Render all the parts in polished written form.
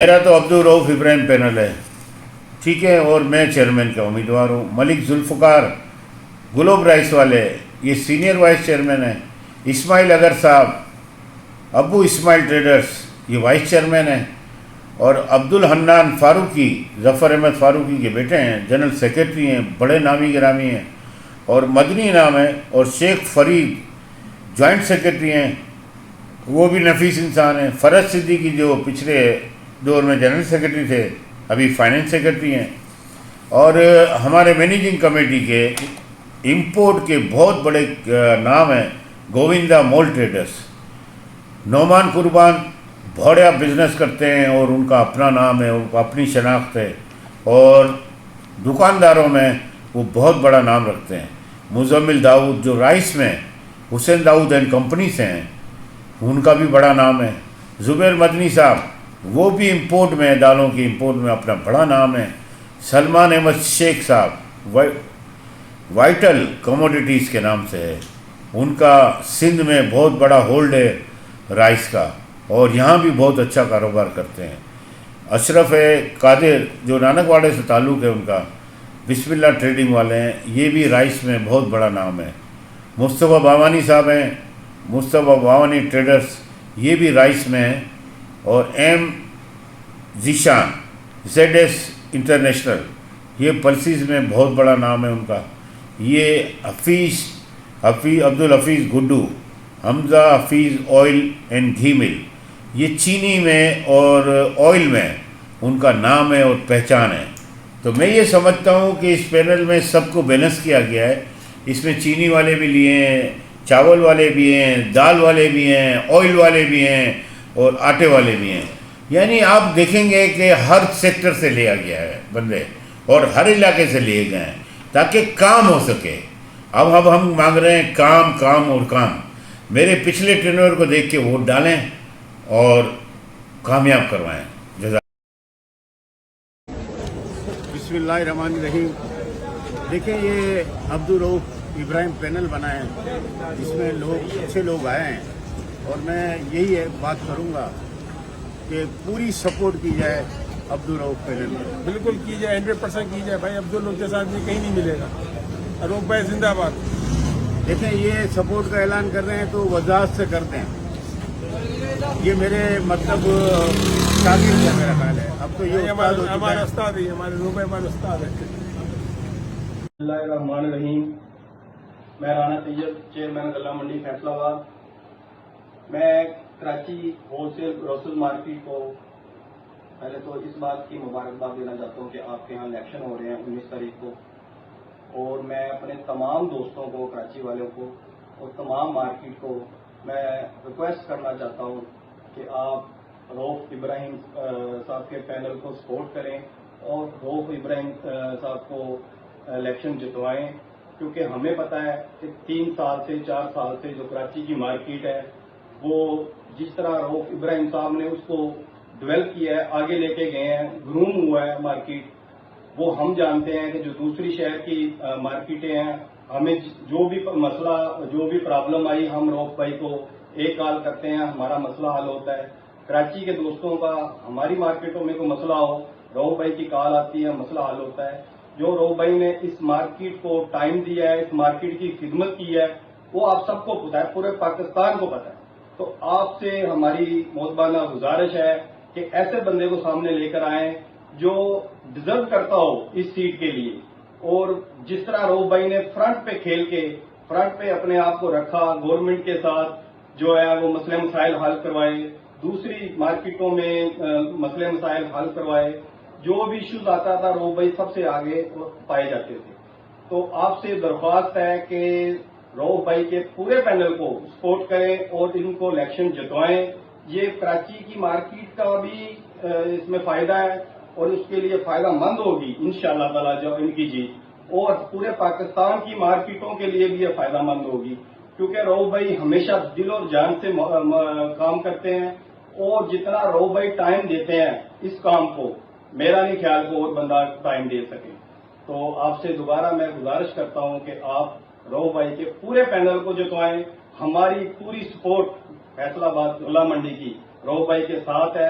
میرا تو عبدالرؤف ابراہیم پینل ہے، ٹھیک ہے، اور میں چیئرمین کا امیدوار ہوں۔ ملک ذوالفقار گلوب رائس والے یہ سینئر وائس چیئرمین ہیں، اسماعیل اگر صاحب ابو اسماعیل ٹریڈرز یہ وائس چیئرمین ہیں، اور عبدالحنان فاروقی ظفر احمد فاروقی کے بیٹے ہیں، جنرل سیکرٹری ہیں، بڑے نامی گرامی ہیں، اور مدنی نام ہے، اور شیخ فرید جوائنٹ سیکرٹری ہیں، وہ بھی نفیس انسان ہیں۔ فرج صدیقی جو پچھلے دور میں جنرل سیکرٹری تھے، ابھی فائنینس سیکرٹری ہیں، اور ہمارے مینیجنگ کمیٹی کے امپورٹ کے بہت بڑے نام ہیں، گووندا مول ٹریڈرز، نعمان قربان بڑا بزنس کرتے ہیں، اور ان کا اپنا نام ہے، ان کا اپنی شناخت ہے، اور دکانداروں میں وہ بہت بڑا نام رکھتے ہیں۔ مزمل داؤد جو رائس میں حسین داؤد اینڈ کمپنی سے ہیں، ان کا بھی بڑا نام ہے۔ زبیر مدنی صاحب وہ بھی امپورٹ میں، دالوں کی امپورٹ میں اپنا بڑا نام ہے۔ سلمان احمد شیخ صاحب وائٹل کموڈیٹیز کے نام سے ہے، ان کا سندھ میں بہت بڑا ہولڈ ہے رائس کا، اور یہاں بھی بہت اچھا کاروبار کرتے ہیں۔ اشرف قادر جو نانک واڑے سے تعلق ہے ان کا، بسم اللہ ٹریڈنگ والے ہیں، یہ بھی رائس میں بہت بڑا نام ہے۔ مصطفیٰ باوانی صاحب ہیں، مصطفیٰ باوانی ٹریڈرز، یہ بھی رائس میں ہیں، اور M Zeeshan Z S International, یہ پلسیز میں بہت بڑا نام ہے ان کا۔ یہ Hafeez Abdul Hafeez Guddu, Hamza Hafeez oil and ghee mill, یہ چینی میں اور آئل میں ان کا نام ہے اور پہچان ہے۔ تو میں یہ سمجھتا ہوں کہ اس پینل میں سب کو بیلنس کیا گیا ہے، اس میں چینی والے بھی لیے ہیں، چاول والے بھی ہیں، دال والے بھی ہیں، آئل والے بھی ہیں، اور آٹے والے بھی ہیں، یعنی آپ دیکھیں گے کہ ہر سیکٹر سے لیا گیا ہے بندے، اور ہر علاقے سے لیے گئے ہیں تاکہ کام ہو سکے۔ اب ہم مانگ رہے ہیں کام کام اور کام۔ میرے پچھلے ٹرینر کو دیکھ کے ووٹ ڈالیں اور کامیاب کروائیں۔ بسم اللہ الرحمن الرحیم۔ دیکھیں یہ عبدالرؤف ابراہیم پینل بنا ہے، جس میں اچھے لوگ آئے ہیں، اور میں یہی بات کروں گا کہ پوری سپورٹ کی جائے عبدالرؤف پینل میں۔ بالکل کی جائے، 100% کی جائے بھائی، عبدالرؤف کے ساتھ یہ کہیں نہیں ملے گا۔ رؤف بھائی زندہ آباد۔ دیکھیں یہ سپورٹ کا اعلان کر رہے ہیں تو وضاحت سے کرتے ہیں، یہ میرے مطلب شاگرد ہے، میرا خیال ہے اب تو یہ ہمارا استاد ہے، ہمارے رؤف بھائی ہمارے استاد ہے۔ بسم اللہ الرحمن الرحیم۔ میں رانا طیب، چیئرمین غلہ منڈی فیصلہ آباد۔ میں کراچی ہول سیل گروسز مارکیٹ کو پہلے تو اس بات کی مبارکباد دینا چاہتا ہوں کہ آپ کے یہاں الیکشن ہو رہے ہیں 19 تاریخ کو، اور میں اپنے تمام دوستوں کو، کراچی والوں کو اور تمام مارکیٹ کو میں ریکویسٹ کرنا چاہتا ہوں کہ آپ رؤف ابراہیم صاحب کے پینل کو سپورٹ کریں، اور رؤف ابراہیم صاحب کو الیکشن جتوائیں، کیونکہ ہمیں پتہ ہے کہ 3 سال سے 4 سال سے جو کراچی کی مارکیٹ ہے، وہ جس طرح رؤف ابراہیم صاحب نے اس کو ڈیولپ کیا ہے، آگے لے کے گئے ہیں، گروم ہوا ہے مارکیٹ، وہ ہم جانتے ہیں کہ جو دوسری شہر کی مارکیٹیں ہیں، ہمیں جو بھی مسئلہ، جو بھی پرابلم آئی، ہم رؤف بھائی کو ایک کال کرتے ہیں، ہمارا مسئلہ حل ہوتا ہے۔ کراچی کے دوستوں کا ہماری مارکیٹوں میں کوئی مسئلہ ہو، رؤف بھائی کی کال آتی ہے، مسئلہ حل ہوتا ہے۔ جو رؤف بھائی نے اس مارکیٹ کو ٹائم دیا ہے، اس مارکیٹ کی خدمت کی ہے، وہ آپ سب کو پتہ ہے، پورے پاکستان کو پتہ ہے۔ تو آپ سے ہماری محترمانہ گزارش ہے کہ ایسے بندے کو سامنے لے کر آئیں جو ڈیزرو کرتا ہو اس سیٹ کے لیے، اور جس طرح رؤف بھائی نے فرنٹ پہ کھیل کے، فرنٹ پہ اپنے آپ کو رکھا، گورنمنٹ کے ساتھ جو ہے وہ مسئلے مسائل حل کروائے، دوسری مارکیٹوں میں مسئلے مسائل حل کروائے، جو بھی ایشوز آتا تھا رؤف بھائی سب سے آگے پائے جاتے تھے۔ تو آپ سے درخواست ہے کہ رؤف بھائی کے پورے پینل کو سپورٹ کریں اور ان کو الیکشن جتوائیں۔ یہ کراچی کی مارکیٹ کا بھی اس میں فائدہ ہے، اور اس کے لیے فائدہ مند ہوگی انشاءاللہ تعالی جو ان کی جیت، اور پورے پاکستان کی مارکیٹوں کے لیے بھی یہ فائدہ مند ہوگی، کیونکہ رؤف بھائی ہمیشہ دل اور جان سے کام کرتے ہیں، اور جتنا رؤف بھائی ٹائم دیتے ہیں اس کام کو، میرا نہیں خیال کو اور بندہ ٹائم دے سکے۔ تو آپ سے دوبارہ میں گزارش کرتا ہوں کہ آپ رؤف بھائی کے پورے پینل کو جتوائیں۔ ہماری پوری سپورٹ فیصلہ آباد غلہ منڈی کی رؤف بھائی کے ساتھ ہے،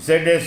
ZS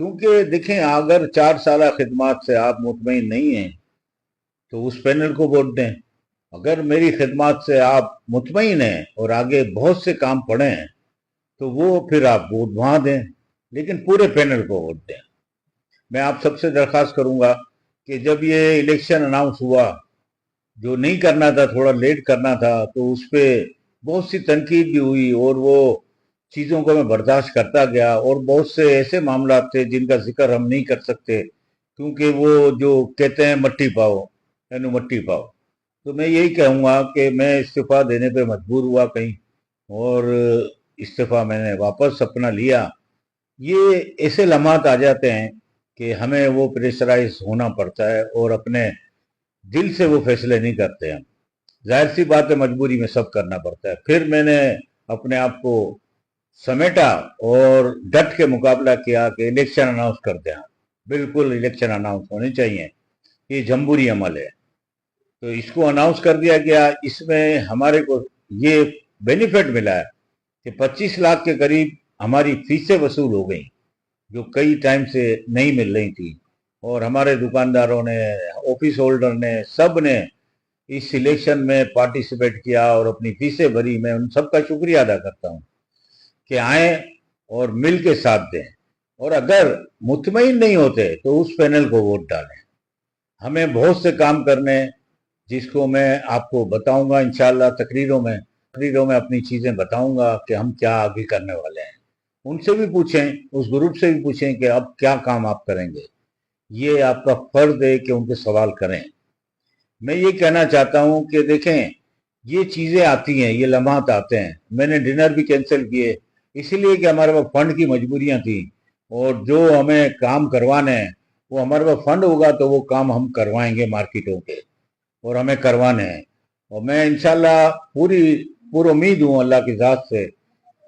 کیونکہ دیکھیں اگر 4 سالہ خدمات سے آپ مطمئن نہیں ہیں تو اس پینل کو ووٹ دیں. اگر میری خدمات سے آپ مطمئن ہیں اور آگے بہت سے کام پڑے ہیں تو وہ پھر آپ ووٹ وہاں دیں، لیکن پورے پینل کو ووٹ دیں. میں آپ سب سے درخواست کروں گا کہ جب یہ الیکشن اناؤنس ہوا، جو نہیں کرنا تھا، تھوڑا لیٹ کرنا تھا، تو اس پہ بہت سی تنقید بھی ہوئی اور وہ چیزوں کو میں برداشت کرتا گیا، اور بہت سے ایسے معاملات تھے جن کا ذکر ہم نہیں کر سکتے کیونکہ وہ جو کہتے ہیں مٹی پاؤ یعنی مٹی پاؤ. تو میں یہی کہوں گا کہ میں استعفیٰ دینے پہ مجبور ہوا کہیں، اور استعفیٰ میں نے واپس اپنا لیا. یہ ایسے لمحات آ جاتے ہیں کہ ہمیں وہ پریشرائز ہونا پڑتا ہے اور اپنے دل سے وہ فیصلے نہیں کرتے ہم. ظاہر سی بات ہے مجبوری میں سب کرنا پڑتا ہے. پھر میں نے اپنے آپ کو سمیٹا اور ڈٹ کے مقابلہ کیا کہ الیکشن اناؤنس کر دیں. بالکل الیکشن اناؤنس ہونے چاہیے، یہ جمہوری عمل ہے. تو اس کو اناؤنس کر دیا گیا. اس میں ہمارے کو یہ بینیفٹ ملا ہے کہ 25 لاکھ کے قریب ہماری فیسیں وصول ہو گئیں جو کئی ٹائم سے نہیں مل رہی تھی، اور ہمارے دکانداروں نے، آفس ہولڈر نے، سب نے اس الیکشن میں پارٹیسپیٹ کیا اور اپنی فیسیں بھری. میں ان سب کا شکریہ ادا کرتا ہوں کہ آئیں اور مل کے ساتھ دیں، اور اگر مطمئن نہیں ہوتے تو اس پینل کو ووٹ ڈالیں. ہمیں بہت سے کام کرنے، جس کو میں آپ کو بتاؤں گا انشاءاللہ تقریروں میں اپنی چیزیں بتاؤں گا کہ ہم کیا آگے کرنے والے ہیں. ان سے بھی پوچھیں، اس گروپ سے بھی پوچھیں کہ اب کیا کام آپ کریں گے. یہ آپ کا فرض ہے کہ ان کے سوال کریں. میں یہ کہنا چاہتا ہوں کہ دیکھیں یہ چیزیں آتی ہیں، یہ لمحات آتے ہیں. میں نے ڈنر بھی کینسل کیے اس لیے کہ ہمارے پاس فنڈ کی مجبوریاں تھیں، اور جو ہمیں کام کروانے ہیں وہ ہمارے پاس فنڈ ہوگا تو وہ کام ہم کروائیں گے مارکیٹوں کے، اور ہمیں کروانے ہیں. اور میں انشاءاللہ پور امید ہوں اللہ کی ذات سے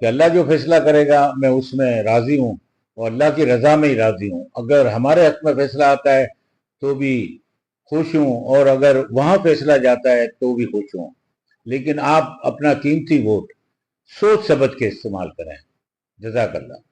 کہ اللہ جو فیصلہ کرے گا میں اس میں راضی ہوں، اور اللہ کی رضا میں ہی راضی ہوں. اگر ہمارے حق میں فیصلہ آتا ہے تو بھی خوش ہوں، اور اگر وہاں فیصلہ جاتا ہے تو بھی خوش ہوں. لیکن آپ اپنا قیمتی ووٹ سوچ سمجھ کے استعمال کریں. جزاک اللہ.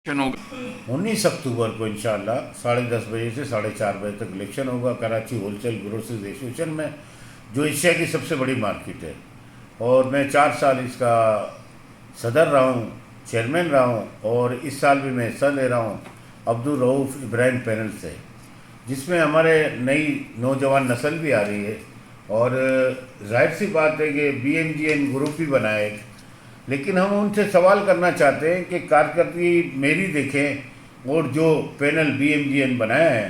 ہوگا 19 اکتوبر کو انشاءاللہ 10:30 بجے سے 4:30 بجے تک الیکشن ہوگا Karachi wholesale groceries association میں، جو ایشیا کی سب سے بڑی مارکیٹ ہے. اور میں 4 سال اس کا صدر رہا ہوں، چیئرمین رہا ہوں، اور اس سال بھی میں حصہ لے رہا ہوں عبدالرؤف ابراہیم پینل سے، جس میں ہمارے نئی نوجوان نسل بھی آ رہی ہے. اور ظاہر سی بات ہے کہ BMGN گروپ بھی بنا ہے، لیکن ہم ان سے سوال کرنا چاہتے ہیں کہ کارکردگی میری دیکھیں اور جو پینل BMGN بنایا ہے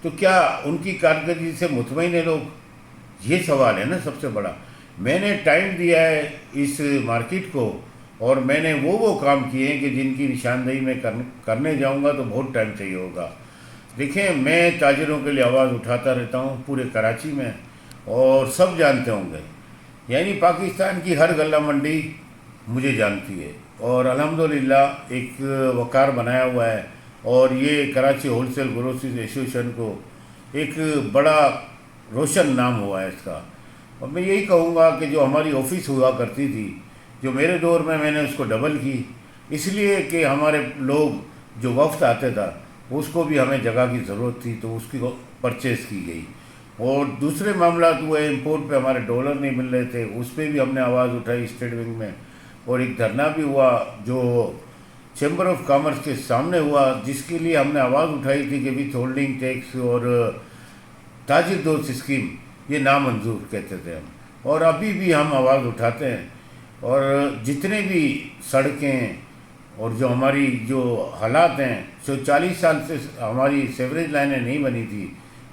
تو کیا ان کی کارکردگی سے مطمئن ہے لوگ؟ یہ سوال ہے نا سب سے بڑا. میں نے ٹائم دیا ہے اس مارکیٹ کو، اور میں نے وہ کام کیے ہیں کہ جن کی نشاندہی میں کرنے جاؤں گا تو بہت ٹائم چاہیے ہوگا. دیکھیں میں تاجروں کے لیے آواز اٹھاتا رہتا ہوں پورے کراچی میں، اور سب جانتے ہوں گے، یعنی پاکستان کی ہر غلہ منڈی مجھے جانتی ہے، اور الحمدللہ ایک وقار بنایا ہوا ہے. اور یہ Karachi wholesale groceries association کو ایک بڑا روشن نام ہوا ہے اس کا. اور میں یہی کہوں گا کہ جو ہماری آفس ہوا کرتی تھی، جو میرے دور میں نے اس کو ڈبل کی، اس لیے کہ ہمارے لوگ جو وفد آتے تھا اس کو بھی ہمیں جگہ کی ضرورت تھی تو اس کی پرچیز کی گئی. اور دوسرے معاملات ہوئے، امپورٹ پہ ہمارے ڈالر نہیں مل رہے تھے، اس پہ بھی ہم نے آواز اٹھائی اسٹیٹ بینک میں، اور ایک دھرنا بھی ہوا جو چیمبر آف کامرس کے سامنے ہوا، جس کے لیے ہم نے آواز اٹھائی تھی کہ وتھ ہولڈنگ ٹیکس اور تاجر دوست اسکیم یہ نامنظور کہتے تھے ہم، اور ابھی بھی ہم آواز اٹھاتے ہیں. اور جتنے بھی سڑکیں اور جو ہماری جو حالات ہیں، 40 سال سے ہماری سیوریج لائنیں نہیں بنی تھی،